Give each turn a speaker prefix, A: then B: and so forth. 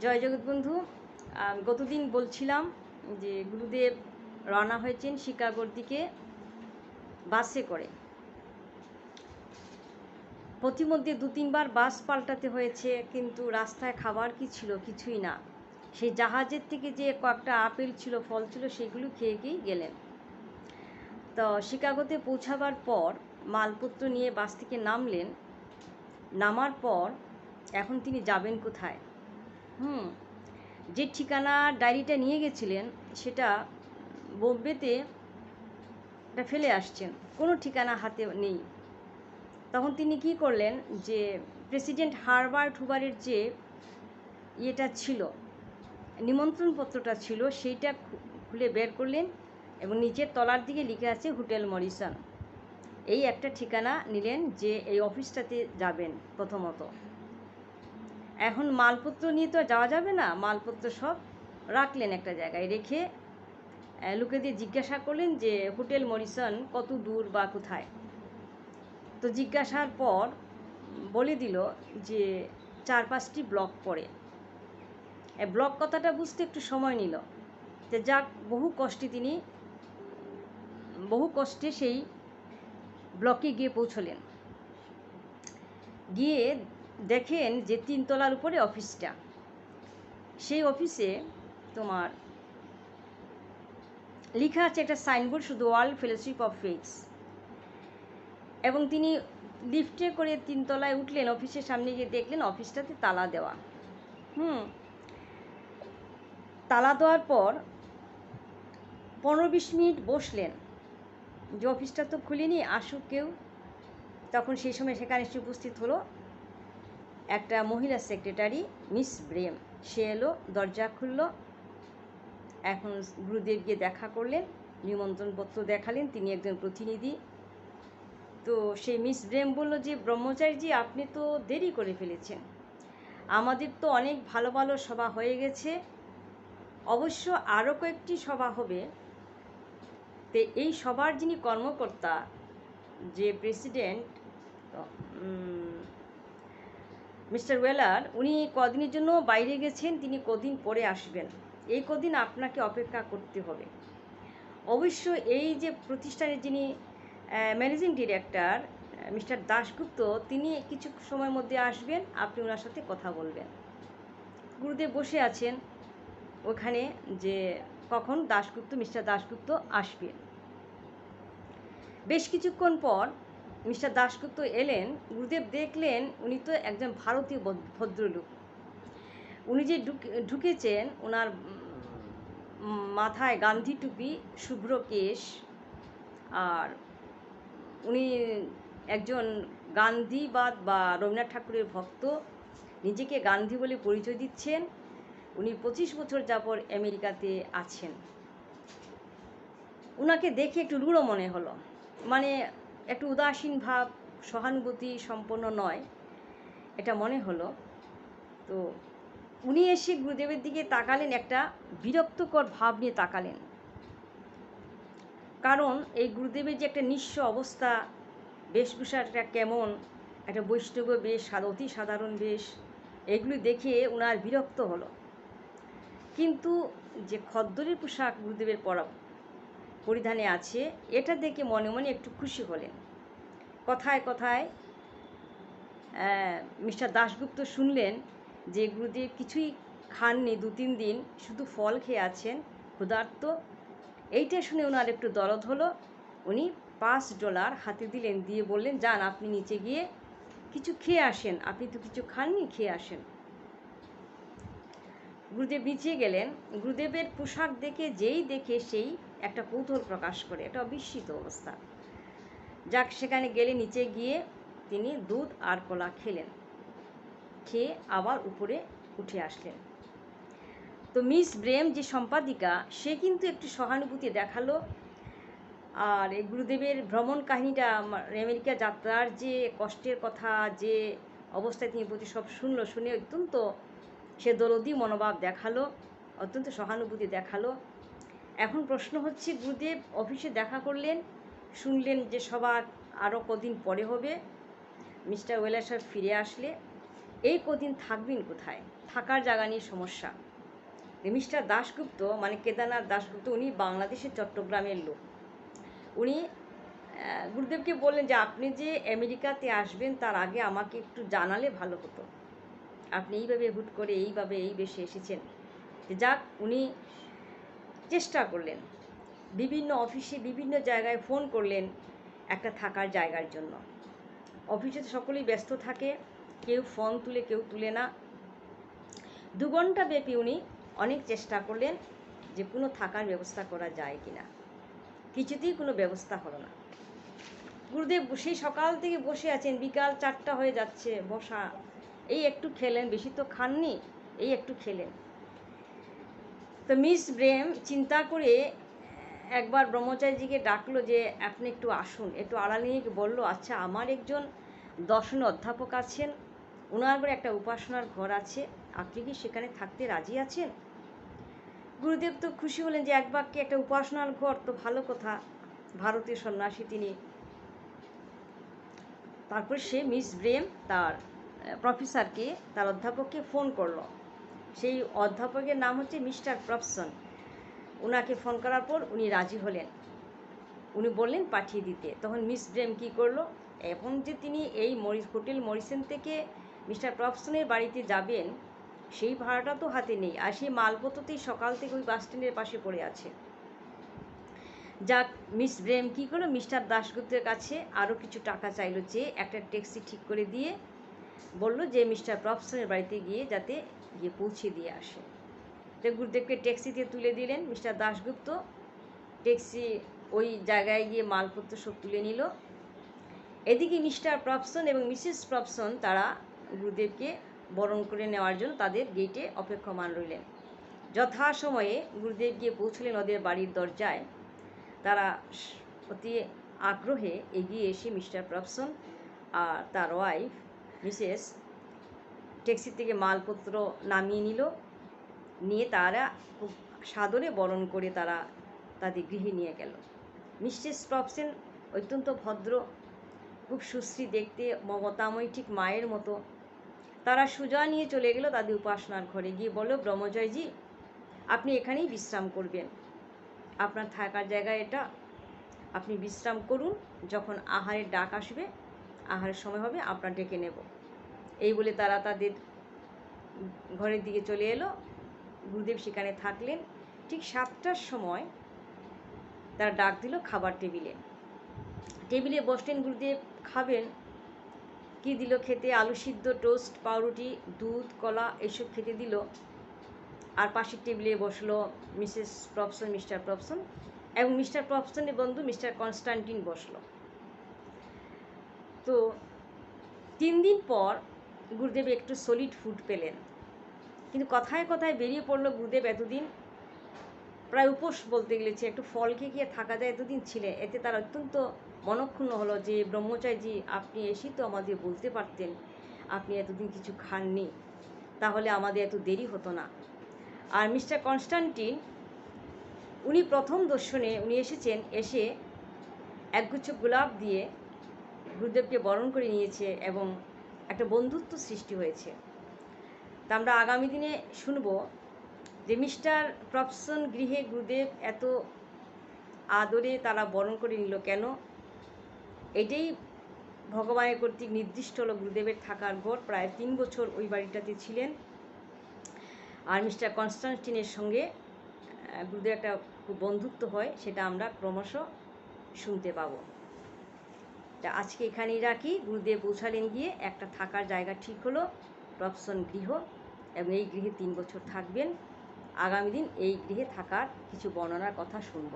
A: জয় জগৎবন্ধু। গতদিন বলছিলাম যে গুরুদেব রওনা হয়েছেন শিকাগোর দিকে বাসে করে। প্রতিমধ্যে 2-3বার বাস পাল্টাতে হয়েছে, কিন্তু রাস্তায় খাবার কি ছিল? কিছুই না। সেই জাহাজের থেকে যে কয়েকটা আপেল ছিল, ফল ছিল, সেগুলো খেয়েই গেলেন। তো শিকাগোতে পৌঁছাবার পর মালপত্র নিয়ে বাস থেকে নামলেন। নামার পর এখন তিনি যাবেন কোথায়? যে ঠিকানার ডায়েরিটা নিয়ে গেছিলেন সেটা বোম্বেতে এটা ফেলে আসছেন, কোনো ঠিকানা হাতে নেই। তখন তিনি কি করলেন, যে প্রেসিডেন্ট হারবার্ট হুভারের যে ইয়েটা ছিল, নিমন্ত্রণপত্রটা ছিল, সেইটা খুলে বের করলেন এবং নিচের তলার দিকে লিখে আছে হোটেল মরিসন। এই একটা ঠিকানা নিলেন যে এই অফিসটাতে যাবেন প্রথমত। এখন মালপত্র নিয়ে তো যাওয়া যাবে না, মালপত্র সব রাখলেন একটা জায়গায়, রেখে লোকেদের জিজ্ঞাসা করলেন যে হোটেল মরিসন কত দূর বা কোথায়। তো জিজ্ঞাসার পর বলে দিল যে 4-5টি ব্লক পড়ে। ব্লক কথাটা বুঝতে একটু সময় নিল। তো যাক, বহু কষ্টে সেই ব্লকে গিয়ে পৌঁছলেন। গিয়ে দেখেন যে 3 তলার উপরে অফিসটা। সেই অফিসে তোমার লেখা আছে একটা সাইনবোর্ড, শুধু ওয়ার্ল্ড ফেলোশিপ অফ ফেইথস। এবং তিনি লিফটে করে 3 তলায় উঠলেন। অফিসের সামনে গিয়ে দেখলেন অফিসটাতে তালা দেওয়া। তালা দেওয়ার পর 15-20 মিনিট বসলেন যে অফিসটা তো খুলিনি, আসুক কেউ। তখন সেই সময় সেখানে এসে উপস্থিত হলো একটা মহিলা সেক্রেটারি, মিস ব্রেম। সে এলো, দরজা খুলল। এখন গুরুদেব গিয়ে দেখা করলেন, নিমন্ত্রণপত্র দেখালেন, তিনি একজন প্রতিনিধি। তো সেই মিস ব্রেম বলল যে ব্রহ্মচারীজি, আপনি তো দেরি করে ফেলেছেন, আমাদের তো অনেক ভালো ভালো সভা হয়ে গেছে, অবশ্য আরও কয়েকটি সভা হবে। তো এই সভার যিনি কর্মকর্তা, যে প্রেসিডেন্ট মিস্টার ওয়েলার, উনি কদিনের জন্য বাইরে গেছেন, তিনি কদিন পরে আসবেন। এই কদিন আপনাকে অপেক্ষা করতে হবে। অবশ্য এই যে প্রতিষ্ঠানের যিনি ম্যানেজিং ডিরেক্টর মিস্টার দাশগুপ্ত, তিনি কিছু সময়ের মধ্যে আসবেন, আপনি ওনার সাথে কথা বলবেন। গুরুদেব বসে আছেন ওখানে যে কখন মিস্টার দাশগুপ্ত আসবে। বেশ কিছুক্ষণ পর মিস্টার দাশগুপ্ত এলেন। গুরুদেব দেখলেন উনি তো একজন ভারতীয় ভদ্রলোক। উনি যে ঢুকেছেন, ওনার মাথায় গান্ধী টুপি, শুভ্র কেশ, আর উনি একজন গান্ধীবাদ বা রবীন্দ্রনাথ ঠাকুরের ভক্ত, নিজেকে গান্ধী বলে পরিচয় দিচ্ছেন। উনি 25 বছর যাবৎ আমেরিকাতে আছেন। ওনাকে দেখে একটু রূঢ় মনে হলো, মানে একটু উদাসীন ভাব, সহানুভূতি সম্পন্ন নয়, এটা মনে হলো। তো উনি এসে গুরুদেবের দিকে তাকালেন, একটা বিরক্তকর ভাব নিয়ে তাকালেন। কারণ এই গুরুদেবের যে একটা নিঃস্ব অবস্থা, বেশভূষাটা কেমন, একটা বৈষ্ণব বেশ, অতি সাধারণ বেশ, এগুলি দেখে ওনার বিরক্ত হলো। কিন্তু যে খদ্দরের পোশাক গুরুদেবের পরিধানে আছে, এটা দেখে মনে মনে একটু খুশি হলেন। কথায় কথায় মিস্টার দাশগুপ্ত শুনলেন যে গুরুদেব কিছুই খাননি 2-3 দিন, শুধু ফল খেয়ে আছেন, ক্ষুধার্ত। এইটা শুনে ওনার একটু দরদ হলো। উনি $5 হাতে দিলেন, দিয়ে বললেন, যান আপনি নিচে গিয়ে কিছু খেয়ে আসেন, আপনি তো কিছু খাননি, খেয়ে আসেন। গুরুদেব নিচে গেলেন। গুরুদেবের পোশাক দেখে যেই দেখে সেই একটা কৌতূহল প্রকাশ করে, একটা অবিস্মিত অবস্থা। যাক, সেখানে গেলে নিচে গিয়ে তিনি দুধ আর কলা খেলেন, খেয়ে আবার উপরে উঠে আসলেন। তো মিস ব্রেম যে সম্পাদিকা, সে কিন্তু একটু সহানুভূতি দেখালো। আর এই গুরুদেবের ভ্রমণ কাহিনীটা, আমেরিকা যাত্রার যে কষ্টের কথা, যে অবস্থায় তিনি প্রতি সব শুনলো, শুনে অত্যন্ত সে দরদি মনোভাব দেখালো, অত্যন্ত সহানুভূতি দেখালো। এখন প্রশ্ন হচ্ছে, গুরুদেব অফিসে দেখা করলেন, শুনলেন যে সভা আরও কদিন পরে হবে, মিস্টার ওয়েলার সাহেব ফিরে আসলে এই কদিন থাকবেন কোথায়, থাকার জায়গা নিয়ে সমস্যা। মিস্টার দাশগুপ্ত মানে কেদারনাথ দাশগুপ্ত, উনি বাংলাদেশের চট্টগ্রামের লোক। উনি গুরুদেবকে বললেন যে আপনি যে আমেরিকাতে আসবেন তার আগে আমাকে একটু জানালে ভালো হতো। আপনি এইভাবে হুট করে এই বেশে এসেছেন। যাক, উনি চেষ্টা করলেন, বিভিন্ন অফিসে বিভিন্ন জায়গায় ফোন করলেন একটা থাকার জায়গার জন্য। অফিসে তো সকলেই ব্যস্ত থাকে, কেউ ফোন তুলে কেউ তুলে না। 2 ঘন্টা ব্যাপী উনি অনেক চেষ্টা করলেন যে কোনো থাকার ব্যবস্থা করা যায় কিনা। কিছুতেই কোনো ব্যবস্থা হলো না। গুরুদেব সেই সকাল থেকে বসে আছেন, বিকাল 4টা হয়ে যাচ্ছে, বসা, এই একটু খেলেন, বেশি তো খাননি, এই একটু খেলেন। তো মিস ব্রেম চিন্তা করে একবার ব্রহ্মচারীজিকে ডাকলো যে আপনি একটু আসুন। একটু আড়াল নিয়ে বলল, আচ্ছা আমার একজন দর্শন অধ্যাপক আছেন, ওনার ঘরে একটা উপাসনার ঘর আছে, আপনি কি সেখানে থাকতে রাজি আছেন? গুরুদেব তো খুশি হলেন যে এক বাক্যে একটা উপাসনার ঘর, তো ভালো কথা, ভারতীয় সন্ন্যাসী তিনি। তারপর সে মিস ব্রেম তার প্রফেসরকে, তার অধ্যাপককে ফোন করলো। সেই অধ্যাপকের নাম হচ্ছে মিস্টার প্রফসন। ওনাকে ফোন করার পর উনি রাজি হলেন, উনি বললেন পাঠিয়ে দিতে। তখন মিস ব্রেম কী করলো, এখন যে তিনি এই হোটেল মরিসন থেকে মিস্টার প্রফসনের বাড়িতে যাবেন সেই ভাড়াটা তো হাতে নেই, আর সেই মালপত্রতেই সকাল থেকে ওই বাস স্ট্যান্ডের পাশে পড়ে আছে। যাক, মিস ব্রেম কী করলো, মিস্টার দাশগুপ্তের কাছে আরও কিছু টাকা চাইলো, চেয়ে একটা ট্যাক্সি ঠিক করে দিয়ে বলল যে মিস্টার প্রফসনের বাড়িতে গিয়ে যাতে গিয়ে পৌঁছে দিয়ে আসে। তো গুরুদেবকে ট্যাক্সিতে তুলে দিলেন মিস্টার দাশগুপ্ত। ট্যাক্সি ওই জায়গায় গিয়ে মালপত্র সব তুলে নিল। এদিকে মিস্টার প্রফসন এবং মিসেস প্রফসন তারা গুরুদেবকে বরণ করে নেওয়ার জন্য তাদের গেটে অপেক্ষমান রইলেন। যথাসময়ে গুরুদেব গিয়ে পৌঁছলেন ওদের বাড়ির দরজায়। তারা অতি আগ্রহে এগিয়ে এসে মিস্টার প্রফসন আর তার ওয়াইফ মিসেস ট্যাক্সি থেকে মালপত্র নামিয়ে নিল, নিয়ে তারা খুব সাদরে বরণ করে তারা তাদের গৃহে নিয়ে গেল। মিসেস প্রফসন অত্যন্ত ভদ্র, খুব সুশ্রী দেখতে, মমতাময়ী, ঠিক মায়ের মতো। তারা সোজা নিয়ে চলে গেল তাদের উপাসনার ঘরে, গিয়ে বলল, ব্রহ্মজয়জি আপনি এখানেই বিশ্রাম করবেন, আপনার থাকার জায়গা এটা, আপনি বিশ্রাম করুন, যখন আহারের ডাক আসবে, আহারের সময় হবে আপনার ডেকে নেব। এই বলে তারা তাদের ঘরের দিকে চলে এলো। গুরুদেব সেখানে থাকলেন। ঠিক 7টার সময় তারা ডাক দিল খাবার টেবিলে। টেবিলে বসলেন গুরুদেব, খাবেন। কি দিল খেতে? আলু সিদ্ধ, টোস্ট, পাউরুটি, দুধ, কলা এসব খেতে দিল। আর পাশের টেবিলে বসলো মিসেস প্রফসন, মিস্টার প্রফসন এবং মিস্টার প্রফসনের বন্ধু মিস্টার কনস্টান্টিন বসলো। তো 3 দিন পর গুরুদেব একটু সলিড ফুড পেলেন, কিন্তু কথায় কথায় বেরিয়ে পড়লো গুরুদেব এতদিন প্রায় উপোস বলতে গেলেছে, একটু ফল খেয়ে গিয়ে থাকা যায়, এতদিন ছিলেন। এতে তার অত্যন্ত মনক্ষুণ্ণ হলো যে ব্রহ্মচারীজি আপনি এসেই তো আমাদের বলতে পারতেন আপনি এতদিন কিছু খাননি, তাহলে আমাদের এত দেরি হতো না। আর মিস্টার কনস্টান্টিন উনি প্রথম দর্শনে উনি এসেছেন, এসে একগুচ্ছ গোলাপ দিয়ে গুরুদেবকে বরণ করে নিয়েছে এবং একটা বন্ধুত্ব সৃষ্টি হয়েছে। তা আমরা আগামী দিনে শুনব যে মিস্টার প্রফসন গৃহে গুরুদেব এত আদরে তারা বরণ করে নিল কেন। এটাই ভগবানের কর্তৃক নির্দিষ্ট হলো গুরুদেবের থাকার ঘর। প্রায় 3 বছর ওই বাড়িটাতে ছিলেন। আর মিস্টার কনস্টান্টিনের সঙ্গে গুরুদেব একটা খুব বন্ধুত্ব হয়, সেটা আমরা ক্রমশ শুনতে পাবো। তা আজকে এখানেই রাখি। গুরুদেব পৌঁছালেন, গিয়ে একটা থাকার জায়গা ঠিক হলো, প্রফসন গৃহ, এবং এই গৃহে 3 বছর থাকবেন। আগামী দিন এই গৃহে থাকার কিছু বর্ণনার কথা শুনব।